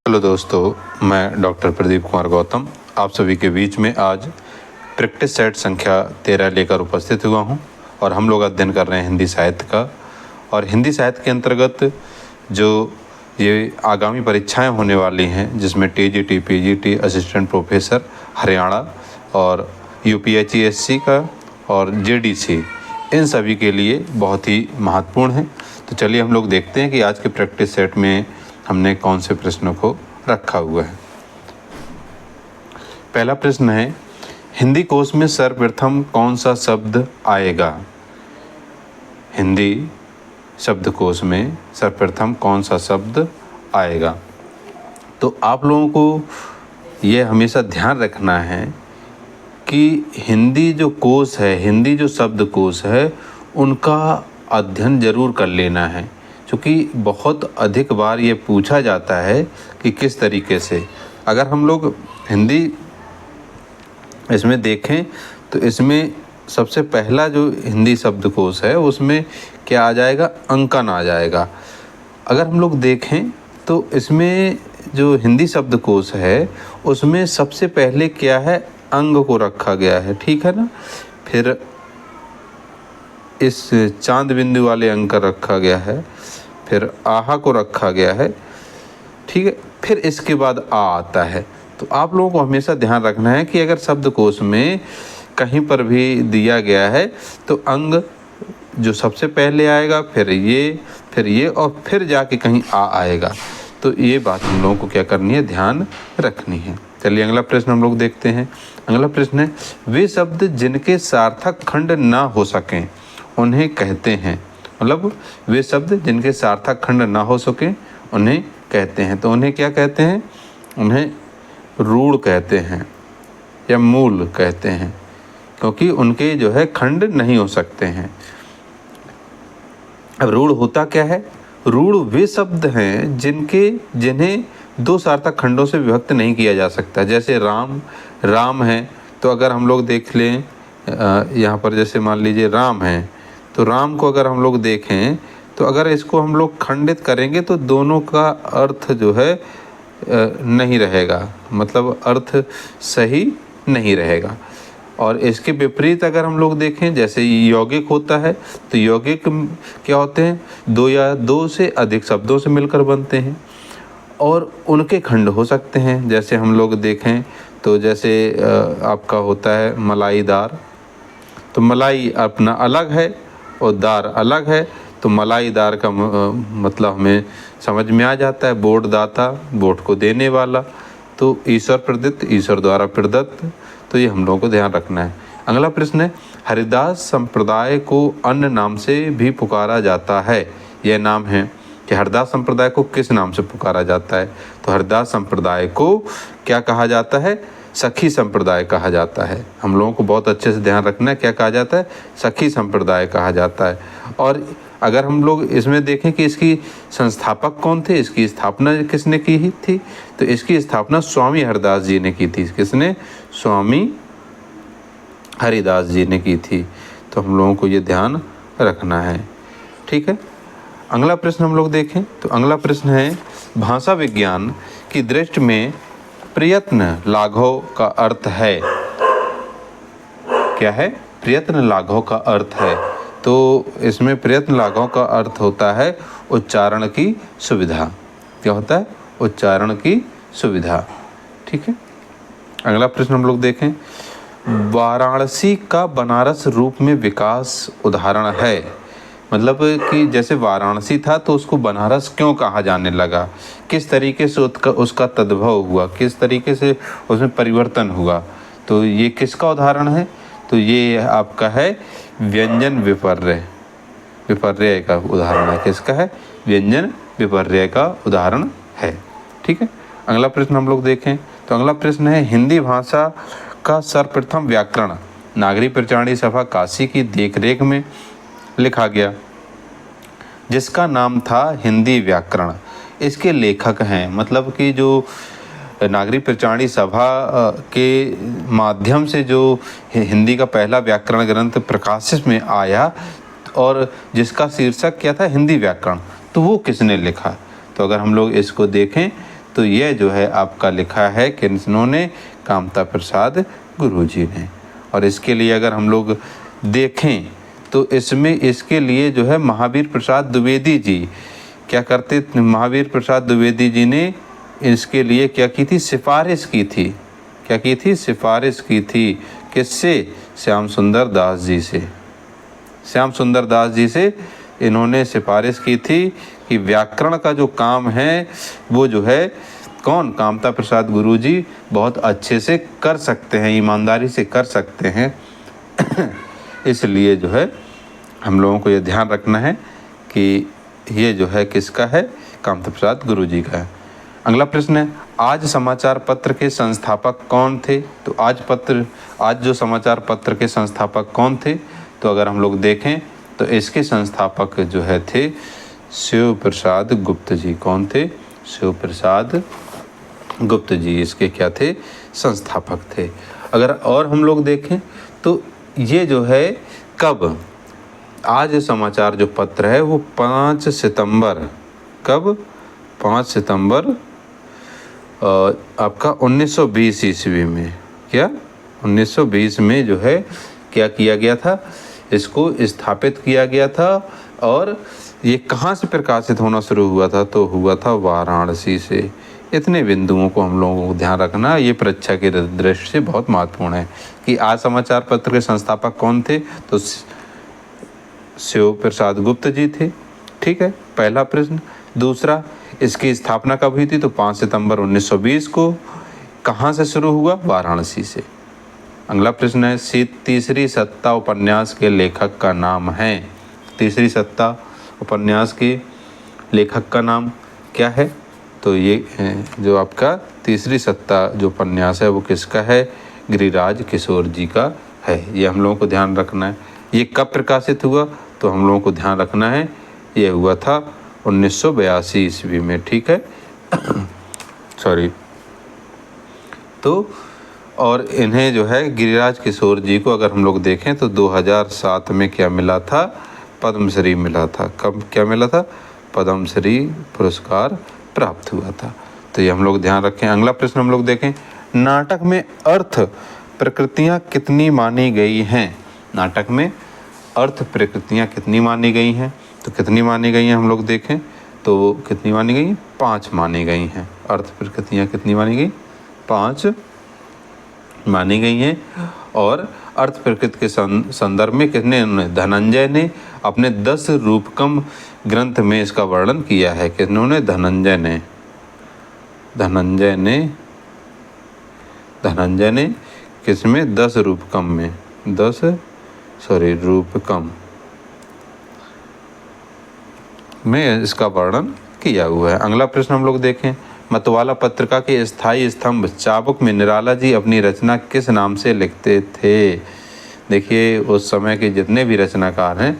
Hello दोस्तों, मैं doctor Pradeep Kumar Gautam आप सभी के बीच में आज प्रैक्टिस सेट संख्या 13 लेकर उपस्थित हुआ हूं और हम लोग अध्ययन कर रहे हैं हिंदी साहित्य का। और हिंदी साहित्य के अंतर्गत जो ये आगामी परीक्षाएं होने वाली हैं, जिसमें TGT, PGT, assistant professor Haryana और यूपीएचईएससी का और जेडीसी, इन सभी के लिए बहुत ही महत्वपूर्ण है। तो चलिए हम लोग देखते हैं कि आज के प्रैक्टिस सेट में हमने कौन से प्रश्नों को रखा हुआ है। पहला प्रश्न है, हिंदी कोश में सर्वप्रथम कौन सा शब्द आएगा? हिंदी शब्दकोश में सर्वप्रथम कौन सा शब्द आएगा? तो आप लोगों को ये हमेशा ध्यान रखना है कि हिंदी जो कोश है, हिंदी जो शब्दकोश है, उनका अध्ययन ज़रूर कर लेना है, क्योंकि बहुत अधिक बार ये पूछा जाता है कि किस तरीके से। अगर हम लोग हिंदी इसमें देखें तो इसमें सबसे पहला जो हिंदी शब्दकोश है उसमें क्या आ जाएगा? अंकन आ जाएगा। अगर हम लोग देखें तो इसमें जो हिंदी शब्दकोश है उसमें सबसे पहले क्या है? अंग को रखा गया है, ठीक है ना। फिर इस चांद बिंदु वाले अंक रखा गया है, फिर आहा को रखा गया है, ठीक है। फिर इसके बाद आ आता है। तो आप लोगों को हमेशा ध्यान रखना है कि अगर शब्दकोश में कहीं पर भी दिया गया है तो अंग जो सबसे पहले आएगा, फिर ये और फिर जाके कहीं आ आएगा। तो ये बात हम लोगों को क्या करनी है? ध्यान रखनी है। चलिए अगला प्रश्न हम लोग देखते हैं। अगला प्रश्न है, वे शब्द जिनके सार्थक खंड ना हो सकें उन्हें कहते हैं। मतलब वे शब्द जिनके सार्थक खंड ना हो सके उन्हें कहते हैं। तो उन्हें क्या कहते हैं? उन्हें रूढ़ कहते हैं या मूल कहते हैं, क्योंकि उनके जो है खंड नहीं हो सकते हैं। अब रूढ़ होता क्या है? रूढ़ वे शब्द हैं जिन्हें दो सार्थक खंडों से विभक्त नहीं किया जा सकता। जैसे राम है, तो अगर हम लोग देख लें यहाँ पर, जैसे मान लीजिए राम है, तो राम को अगर हम लोग देखें तो अगर इसको हम लोग खंडित करेंगे तो दोनों का अर्थ जो है नहीं रहेगा, मतलब अर्थ सही नहीं रहेगा। और इसके विपरीत अगर हम लोग देखें, जैसे यौगिक होता है, तो यौगिक क्या होते हैं? दो या दो से अधिक शब्दों से मिलकर बनते हैं और उनके खंड हो सकते हैं। जैसे हम लोग देखें तो जैसे आपका होता है मलाईदार, तो मलाई अपना अलग है और दार अलग है, तो मलाईदार का मतलब हमें समझ में आ जाता है, बोट दाता, बोट को देने वाला, तो ईश्वर प्रदत्त, ईश्वर द्वारा प्रदत्त। तो ये हम लोगों को ध्यान रखना है। अगला प्रश्न है, हरिदास संप्रदाय को अन्य नाम से भी पुकारा जाता है। यह नाम है कि हरिदास संप्रदाय को किस नाम से पुकारा जाता है? तो हरिदास संप्रदाय को क्या कहा जाता है? सखी संप्रदाय कहा जाता है। हम लोगों को बहुत अच्छे से ध्यान रखना है, क्या कहा जाता है? सखी संप्रदाय कहा जाता है। और अगर हम लोग इसमें देखें कि इसकी संस्थापक कौन थे, इसकी स्थापना किसने की ही थी, तो इसकी स्थापना स्वामी हरिदास जी ने की थी। किसने? स्वामी हरिदास जी ने की थी। तो हम लोगों को ये ध्यान रखना है, ठीक है। अगला प्रश्न हम लोग देखें तो अगला प्रश्न है, भाषा विज्ञान की दृष्टि में प्रयत्न लाघव का अर्थ है। क्या है? प्रयत्न लाघव का अर्थ है। तो इसमें प्रयत्न लाघव का अर्थ होता है उच्चारण की सुविधा। क्या होता है? उच्चारण की सुविधा, ठीक है। अगला प्रश्न हम लोग देखें, वाराणसी का बनारस रूप में विकास उदाहरण है। मतलब कि जैसे वाराणसी था तो उसको बनारस क्यों कहा जाने लगा, किस तरीके से उसका तद्भव हुआ, किस तरीके से उसमें परिवर्तन हुआ। तो ये किसका उदाहरण है? तो ये आपका है व्यंजन विपर्य का उदाहरण है। किसका है? व्यंजन विपर्य का उदाहरण है, ठीक है। अगला प्रश्न हम लोग देखें तो अगला प्रश्न है, हिंदी भाषा का सर्वप्रथम व्याकरण नागरी प्रचारणी सभा काशी की देखरेख में लिखा गया, जिसका नाम था हिंदी व्याकरण। इसके लेखक हैं, मतलब कि जो नागरी प्रचारणी सभा के माध्यम से जो हिंदी का पहला व्याकरण ग्रंथ प्रकाशित में आया और जिसका शीर्षक क्या था? हिंदी व्याकरण। तो वो किसने लिखा? तो अगर हम लोग इसको देखें तो यह जो है आपका लिखा है कि इन्होंने कामता प्रसाद गुरुजी ने। और इसके लिए अगर हम लोग देखें तो इसमें इसके लिए जो है महावीर प्रसाद द्विवेदी जी क्या करते, महावीर प्रसाद द्विवेदी जी ने इसके लिए क्या की थी, सिफारिश की थी। क्या की थी, सिफारिश की थी। किससे, श्याम सुंदर दास जी से। श्याम सुंदर दास जी से इन्होंने सिफारिश की थी कि व्याकरण का जो काम है वो जो है कौन, कामता प्रसाद गुरुजी बहुत अच्छे से कर सकते हैं, ईमानदारी से कर सकते हैं। इसलिए जो है हम लोगों को ये ध्यान रखना है कि ये जो है किसका है, कामता प्रसाद गुरुजी का है। अगला प्रश्न है, आज समाचार पत्र के संस्थापक कौन थे? तो आज जो समाचार पत्र के संस्थापक कौन थे? तो अगर हम लोग देखें तो इसके संस्थापक जो है थे शिव प्रसाद गुप्त जी। कौन थे? शिव प्रसाद गुप्त जी इसके क्या थे, संस्थापक थे। अगर और हम लोग देखें तो ये जो है कब, आज समाचार जो पत्र है वो 5 सितंबर, कब, 5 सितंबर आपका 1920 ईस्वी में, क्या 1920 में जो है क्या किया गया था, इसको स्थापित किया गया था। और ये कहाँ से प्रकाशित होना शुरू हुआ था? तो हुआ था वाराणसी से। इतने बिंदुओं को हम लोगों को ध्यान रखना, ये परीक्षा के दृष्टि से बहुत महत्वपूर्ण है कि आज समाचार पत्र के संस्थापक कौन थे? तो शिव प्रसाद गुप्त जी थे। ठीक है, पहला प्रश्न। दूसरा, इसकी स्थापना कब हुई थी? तो 5 सितंबर 1920 को। कहाँ से शुरू हुआ? वाराणसी से। अगला प्रश्न है, तीसरी सत्ता उपन्यास के लेखक का नाम है। तीसरी सत्ता उपन्यास के लेखक का नाम क्या है? तो ये जो आपका तीसरी सत्ता जो उपन्यास है वो किसका है? गिरिराज किशोर जी का है। ये हम लोगों को ध्यान रखना है। ये कब प्रकाशित हुआ? तो हम लोगों को ध्यान रखना है ये हुआ था 1982 ईस्वी में। ठीक है, सॉरी। तो और इन्हें जो है गिरिराज किशोर जी को अगर हम लोग देखें तो 2007 में क्या मिला था? पद्मश्री मिला था। कब क्या मिला था? पद्मश्री पुरस्कार प्राप्त हुआ था। तो ये हम लोग ध्यान रखें। अगला प्रश्न हम लोग देखें, नाटक में अर्थ प्रकृतियाँ कितनी मानी गई हैं? नाटक में अर्थ प्रकृतियाँ कितनी मानी गई हैं? तो कितनी मानी गई हैं हम लोग देखें तो कितनी मानी गई? 5 मानी गई हैं। अर्थ प्रकृतियाँ कितनी मानी गई? 5 मानी गई हैं। और अर्थ प्रकृति के संदर्भ में कितने, धनंजय ने अपने 10 रूपकम ग्रंथ में इसका वर्णन किया है। किन्होंने? धनंजय ने किसमें? 10 रूपकम में, रूपकम में इसका वर्णन किया हुआ है। अगला प्रश्न हम लोग देखें, मतवाला पत्रिका के स्थायी स्तंभ चाबुक में निराला जी अपनी रचना किस नाम से लिखते थे? देखिए, उस समय के जितने भी रचनाकार हैं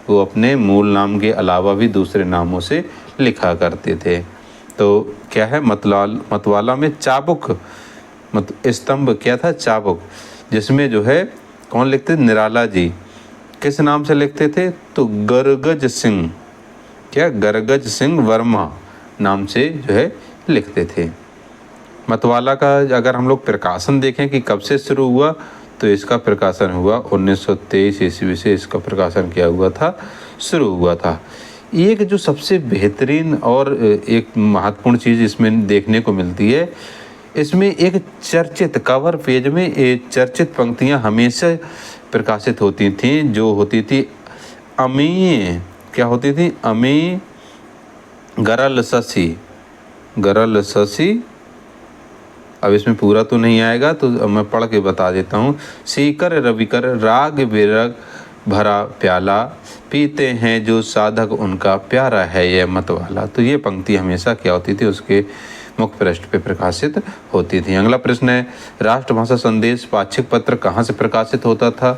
वो अपने मूल नाम के अलावा भी दूसरे नामों से लिखा करते थे। तो क्या है, मतवाला में चाबुक स्तंभ क्या था? चाबुक, जिसमें जो है कौन लिखते? निराला जी। किस नाम से लिखते थे? तो गरगज सिंह, क्या गरगज सिंह वर्मा नाम से जो है लिखते थे। मतवाला का अगर हम लोग प्रकाशन देखें कि कब से शुरू हुआ तो इसका प्रकाशन हुआ 1923 ईस्वी से इसका प्रकाशन किया हुआ था, शुरू हुआ था। एक जो सबसे बेहतरीन और एक महत्वपूर्ण चीज़ इसमें देखने को मिलती है, इसमें एक चर्चित कवर पेज में एक चर्चित पंक्तियां हमेशा प्रकाशित होती थीं, जो होती थी अमीय, क्या होती थी? अमी गरल शशि। अब इसमें पूरा तो नहीं आएगा तो मैं पढ़ के बता देता हूँ। सीकर रविकर राग विरग भरा प्याला, पीते हैं जो साधक उनका प्यारा है यह मतवाला। तो ये पंक्ति हमेशा क्या होती थी? उसके मुख्य पृष्ठ पे प्रकाशित होती थी। अगला प्रश्न है, राष्ट्रभाषा संदेश पाक्षिक पत्र कहाँ से प्रकाशित होता था?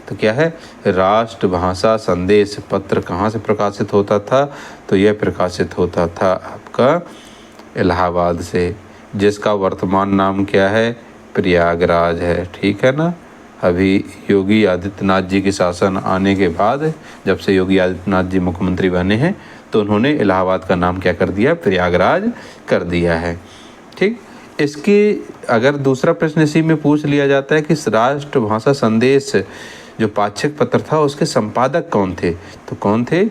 तो क्या है? राष्ट्रभाषा संदेश पत्र कहाँ से प्रकाशित होता था? तो यह प्रकाशित होता था आपका इलाहाबाद से, जिसका वर्तमान नाम क्या है? प्रयागराज है। ठीक है ना। अभी योगी आदित्यनाथ जी के शासन आने के बाद, जब से योगी आदित्यनाथ जी मुख्यमंत्री बने हैं, तो उन्होंने इलाहाबाद का नाम क्या कर दिया? प्रयागराज कर दिया है। ठीक। इसकी अगर दूसरा प्रश्न इसी में पूछ लिया जाता है कि राष्ट्रभाषा संदेश जो पाक्षिक पत्र था उसके संपादक कौन थे, तो कौन थे?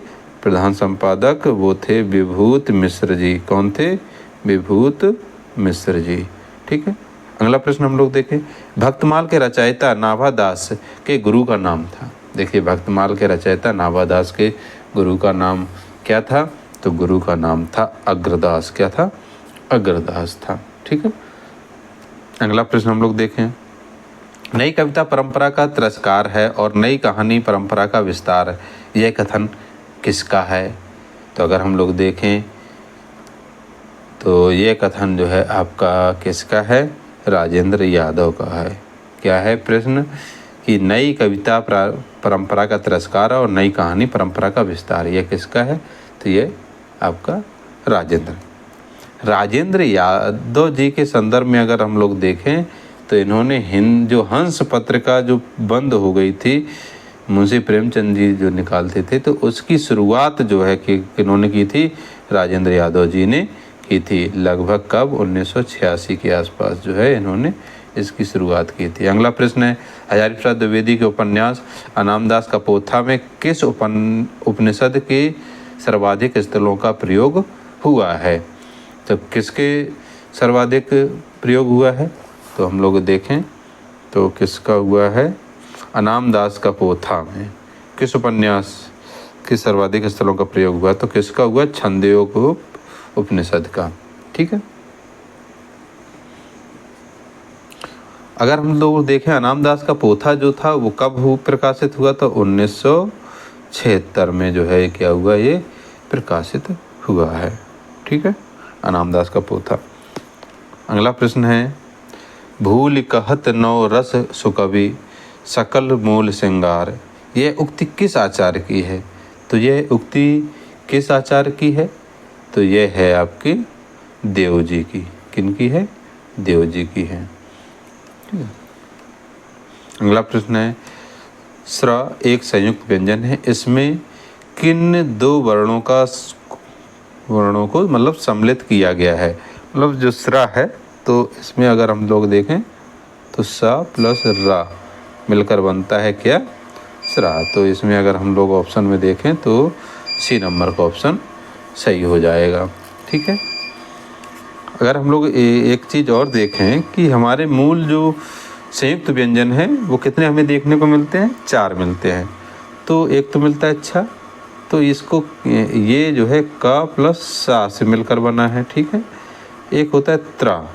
प्रधान संपादक वो थे विभूत मिश्र जी। कौन थे? विभूत मिश्र जी। ठीक है। अगला प्रश्न हम लोग देखें, भक्तमाल के रचयिता नाभादास के गुरु का नाम था। देखिए, भक्तमाल के रचयिता नाभादास के गुरु का नाम क्या था? तो गुरु का नाम था अग्रदास। क्या था? अग्रदास था। ठीक है। अगला प्रश्न हम लोग देखें, नई कविता परंपरा का तिरस्कार है और नई कहानी परंपरा का विस्तार है, यह कथन किसका है? तो अगर हम लोग देखें तो ये कथन जो है आपका किसका है? राजेंद्र यादव का है। क्या है प्रश्न? कि नई कविता परंपरा का तिरस्कार और नई कहानी परंपरा का विस्तार, ये किसका है? तो ये आपका राजेंद्र यादव जी के संदर्भ में अगर हम लोग देखें तो इन्होंने जो हंस पत्रिका जो बंद हो गई थी, मुंशी प्रेमचंद जी जो निकालते थे, तो उसकी शुरुआत जो है कि इन्होंने की थी, राजेंद्र यादव जी ने की थी। लगभग कब? 1986 के आसपास जो है इन्होंने इसकी शुरुआत की थी। अगला प्रश्न है, हजारी प्रसाद द्विवेदी के उपन्यास अनामदास का पोथा में किस उपनिषद के सर्वाधिक स्थलों का प्रयोग हुआ है? तो किसके सर्वाधिक प्रयोग हुआ है? तो हम लोग देखें तो किसका हुआ है? अनामदास का पोथा में किस उपन्यास के सर्वाधिक स्थलों का प्रयोग हुआ? तो किसका हुआ? छंदयोग उपनिषद का। ठीक है। अगर हम लोग देखें अनामदास का पोथा जो था वो कब प्रकाशित हुआ? तो 1976 में जो है क्या हुआ? ये प्रकाशित हुआ है। ठीक है, अनामदास का पोथा। अगला प्रश्न है, भूल कहत नौ रस सुकवि सकल मूल श्रृंगार, यह उक्ति किस आचार्य की है? तो यह उक्ति किस आचार्य की है? तो यह है आपकी देव जी की। किनकी है? देव जी की है। ठीक है। अगला प्रश्न है, स्र एक संयुक्त व्यंजन है, इसमें किन दो वर्णों को मतलब सम्मिलित किया गया है? मतलब जो स्र है तो इसमें अगर हम लोग देखें तो स प्लस रा मिलकर बनता है क्या? स्रा। तो इसमें अगर हम लोग ऑप्शन में देखें तो सी नंबर का ऑप्शन सही हो जाएगा। ठीक है। अगर हम लोग एक चीज़ और देखें कि हमारे मूल जो संयुक्त व्यंजन है वो कितने हमें देखने को मिलते हैं? 4 मिलते हैं। तो एक तो मिलता है अच्छा, तो इसको ये जो है का प्लस सा से मिलकर बना है। ठीक है। एक होता है त्रा,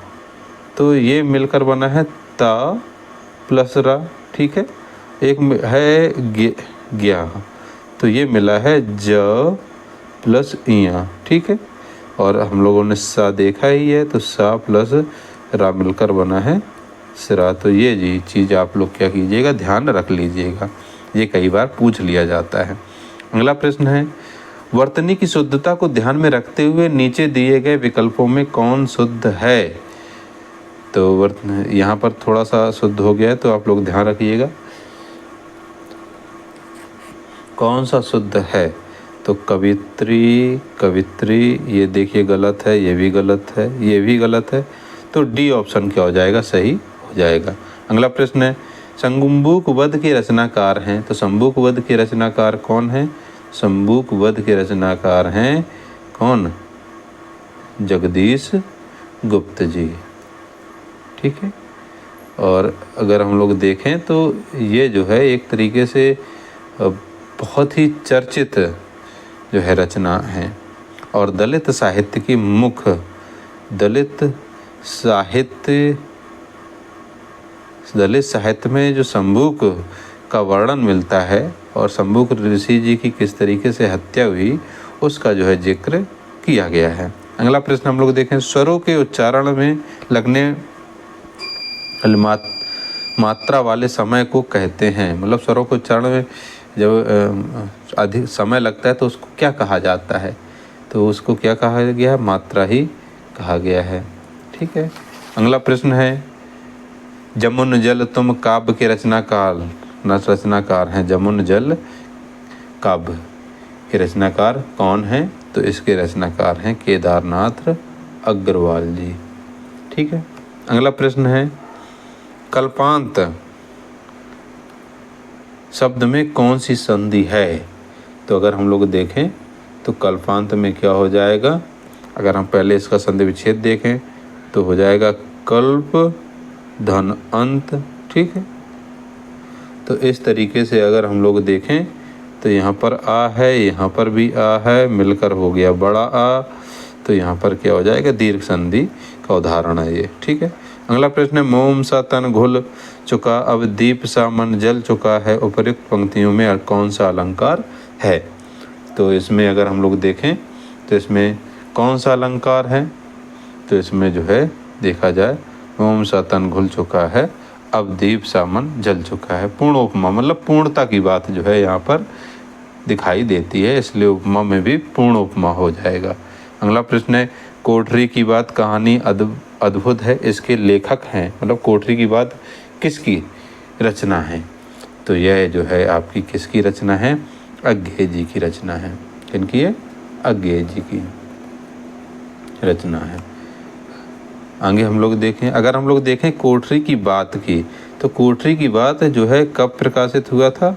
तो ये मिलकर बना है ता प्लस रा। ठीक है। एक है ग्या, तो ये मिला है ज प्लस इया। ठीक है। और हम लोगों ने सा देखा ही है, तो सा प्लस रा मिलकर बना है सिरा। तो ये जी चीज़ आप लोग क्या कीजिएगा? ध्यान रख लीजिएगा, ये कई बार पूछ लिया जाता है। अगला प्रश्न है, वर्तनी की शुद्धता को ध्यान में रखते हुए नीचे दिए गए विकल्पों में कौन शुद्ध है? तो यहाँ पर थोड़ा सा शुद्ध हो गया है, तो आप लोग ध्यान रखिएगा कौन सा शुद्ध है। तो कवित्री, ये देखिए गलत है, ये भी गलत है, ये भी गलत है। तो डी ऑप्शन क्या हो जाएगा? सही हो जाएगा। अगला प्रश्न है, शंबुक वध के रचनाकार हैं। तो शंबुक वध के रचनाकार कौन है? शंबुक वध के रचनाकार हैं कौन? जगदीश गुप्त जी। ठीक है। और अगर हम लोग देखें तो ये जो है एक तरीके से बहुत ही चर्चित जो है रचना है, और दलित साहित्य की मुख्य दलित साहित्य में जो शंबुक का वर्णन मिलता है और शंबुक ऋषि जी की किस तरीके से हत्या हुई उसका जो है जिक्र किया गया है। अगला प्रश्न हम लोग देखें, स्वरों के उच्चारण में लगने मात्रा वाले समय को कहते हैं। मतलब स्वरों के उच्चारण में जब अधिक समय लगता है तो उसको क्या कहा जाता है? तो उसको क्या कहा गया है? मात्रा ही कहा गया है। ठीक है। अगला प्रश्न है, जमुन जल तुम काव्य के रचनाकार हैं। जमुन जल काव्य के रचनाकार कौन हैं? तो इसके रचनाकार हैं केदारनाथ अग्रवाल जी। ठीक है। अगला प्रश्न है कल्पांत शब्द में कौन सी संधि है? तो अगर हम लोग देखें तो कल्पांत में क्या हो जाएगा, अगर हम पहले इसका संधि विच्छेद देखें तो हो जाएगा कल्प धन अंत। ठीक है, तो इस तरीके से अगर हम लोग देखें तो यहाँ पर आ है, यहाँ पर भी आ है, मिलकर हो गया बड़ा आ, तो यहाँ पर क्या हो जाएगा, दीर्घ संधि का उदाहरण है ये। ठीक है। अगला प्रश्न है मोम सा तन घुल चुका अब दीप सा मन जल चुका है, उपयुक्त पंक्तियों में कौन सा अलंकार है? तो इसमें अगर हम लोग देखें तो इसमें कौन सा अलंकार है? तो इसमें जो है देखा जाए मोम सा तन घुल चुका है अब दीप सा मन जल चुका है, पूर्ण उपमा मतलब पूर्णता की बात जो है यहाँ पर दिखाई देती है, इसलिए उपमा में भी पूर्ण उपमा हो जाएगा। अगला प्रश्न है कोठरी की बात कहानी अद्भुत है, इसके लेखक हैं, मतलब कोठरी की बात किसकी रचना है? तो यह जो है आपकी किसकी रचना है? अज्ञेय जी की रचना है। किनकी है? अज्ञेय जी की रचना है। आगे हम लोग देखें, अगर हम लोग देखें कोठरी की बात की, तो कोठरी की बात जो है कब प्रकाशित हुआ था?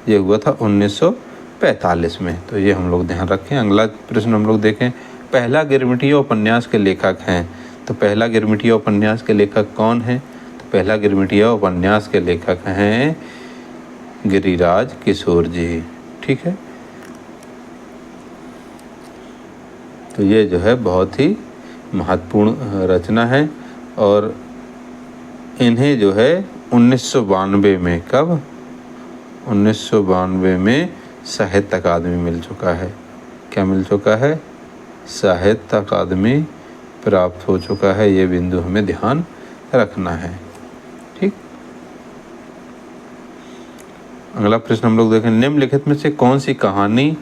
ये हुआ था 1945 में, तो ये हम लोग ध्यान रखें। अगला प्रश्न हम लोग देखें पहला गिरमिटिया उपन्यास के लेखक हैं, तो पहला गिरमिटिया उपन्यास के लेखक कौन है? तो पहला गिरमिटिया उपन्यास के लेखक हैं गिरिराज किशोर जी। ठीक है, तो ये जो है बहुत ही महत्वपूर्ण रचना है और इन्हें जो है 1992 में, कब? 1992 में साहित्य अकादमी मिल चुका है। क्या मिल चुका है? साहित्य अकादमी प्राप्त हो चुका है, ये बिंदु हमें ध्यान रखना है। ठीक। अगला प्रश्न हम लोग देखें निम्नलिखित में से कौन सी कहानी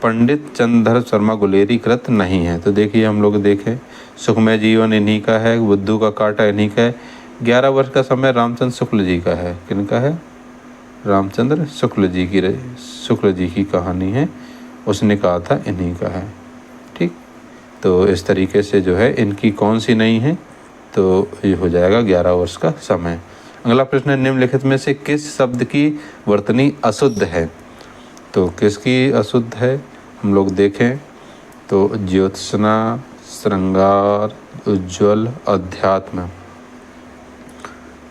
पंडित चंद्रधर शर्मा गुलेरी कृत नहीं है? तो देखिए हम लोग देखें सुखमय जीवन इन्हीं का है, बुद्धू का कांटा इन्हीं का है, 11 वर्ष का समय रामचंद्र शुक्ल जी का है। किनका है? रामचंद्र शुक्ल जी की कहानी है, उसने कहा था इन्हीं का है। ठीक, तो इस तरीके से जो है इनकी कौन सी नहीं है, तो ये हो जाएगा 11 वर्ष का समय। अगला प्रश्न है निम्नलिखित में से किस शब्द की वर्तनी अशुद्ध है? तो किसकी अशुद्ध है? हम लोग देखें तो ज्योत्सना, श्रृंगार, उज्ज्वल, अध्यात्म।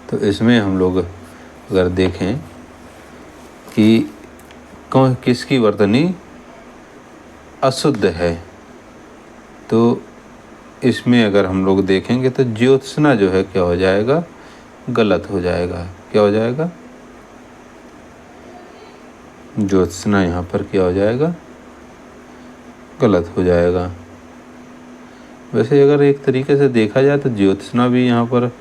तो इसमें हम लोग अगर देखें कि कौन किसकी वर्तनी अशुद्ध है, तो इसमें अगर हम लोग देखेंगे तो ज्योत्सना जो है क्या हो जाएगा? गलत हो जाएगा। क्या हो जाएगा? ज्योत्सना यहाँ पर क्या हो जाएगा? गलत हो जाएगा। वैसे अगर एक तरीके से देखा जाए तो ज्योत्सना भी यहाँ पर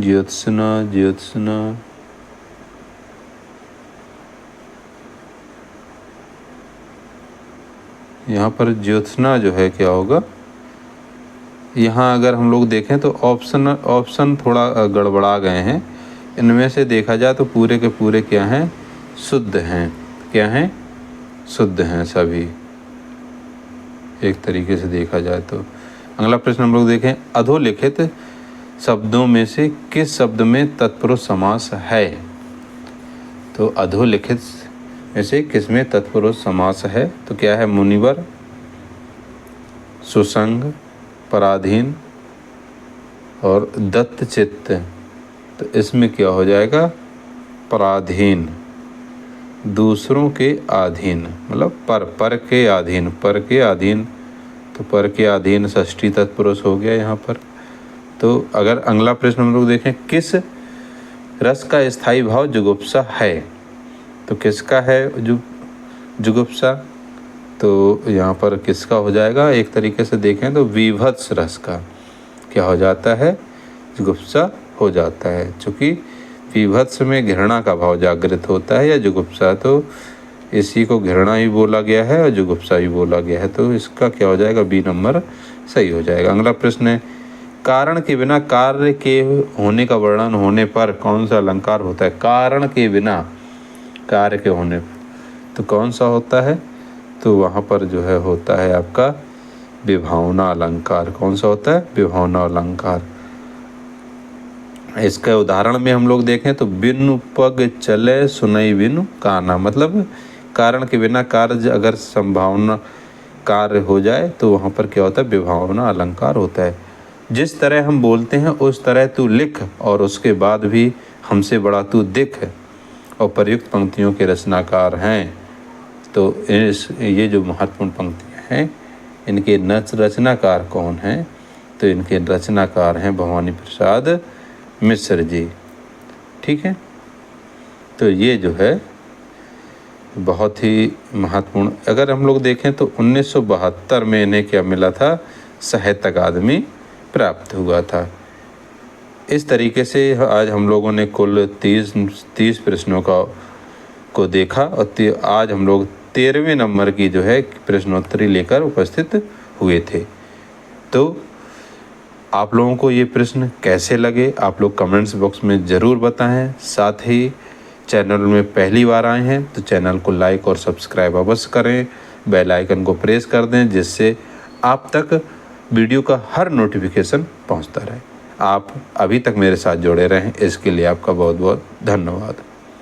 ज्योत्सना यहाँ पर ज्योत्सना जो है क्या होगा? यहाँ अगर हम लोग देखें तो ऑप्शन थोड़ा गड़बड़ा गए हैं। इनमें से देखा जाए तो पूरे के पूरे क्या हैं? शुद्ध हैं। क्या हैं? शुद्ध हैं सभी, एक तरीके से देखा जाए तो। अगला प्रश्न हम लोग देखें अधोलिखित शब्दों में से किस शब्द में तत्पुरुष समास है? तो अधोलिखित में से किस में तत्पुरुष समास है? तो क्या है? मुनिवर, सुसंग, पराधीन और दत्तचित्त। तो इसमें क्या हो जाएगा? पराधीन, दूसरों के अधीन, मतलब पर के अधीन, तो पर के अधीन षष्ठी तत्पुरुष हो गया यहाँ पर। तो अगर अगला प्रश्न हम लोग देखें किस रस का स्थायी भाव जुगुप्सा है? तो किसका है जुगुप्सा? तो यहाँ पर किसका हो जाएगा? एक तरीके से देखें तो विभत्स रस का क्या हो जाता है? जुगुप्सा हो जाता है, चूँकि विभत्स में घृणा का भाव जागृत होता है या जुगुप्सा, तो इसी को घृणा ही बोला गया है और जुगुप्सा ही बोला गया है, तो इसका क्या हो जाएगा? बी नंबर सही हो जाएगा। अगला प्रश्न है कारण के बिना कार्य के होने का वर्णन होने पर कौन सा अलंकार होता है? कारण के बिना कार्य के होने तो कौन सा होता है? तो वहाँ पर जो है होता है आपका विभावना अलंकार। कौन सा होता है? विभावना अलंकार। इसका उदाहरण में हम लोग देखें तो बिनु पग चले सुनई बिनु काना, मतलब कारण के बिना कार्य अगर संभावना कार्य हो जाए तो वहाँ पर क्या होता है? विभावना अलंकार होता है। जिस तरह हम बोलते हैं उस तरह तू लिख, और उसके बाद भी हमसे बड़ा तू दिख, और प्रयुक्त पंक्तियों के रचनाकार हैं। तो ये जो महत्वपूर्ण पंक्तियाँ हैं इनके रचनाकार कौन हैं? तो इनके रचनाकार हैं भवानी प्रसाद मिश्र जी। ठीक है, तो ये जो है बहुत ही महत्वपूर्ण। अगर हम लोग देखें तो 1972 में इन्हें क्या मिला था? साहित्य अकादमी प्राप्त हुआ था। इस तरीके से आज हम लोगों ने कुल 30 प्रश्नों को देखा, और आज हम लोग 13वें नंबर की जो है प्रश्नोत्तरी लेकर उपस्थित हुए थे। तो आप लोगों को ये प्रश्न कैसे लगे आप लोग कमेंट्स बॉक्स में ज़रूर बताएं। साथ ही चैनल में पहली बार आए हैं तो चैनल को लाइक और सब्सक्राइब अवश्य करें, बेल आइकन को प्रेस कर दें जिससे आप तक वीडियो का हर नोटिफिकेशन पहुंचता रहे। आप अभी तक मेरे साथ जुड़े रहें इसके लिए आपका बहुत बहुत धन्यवाद।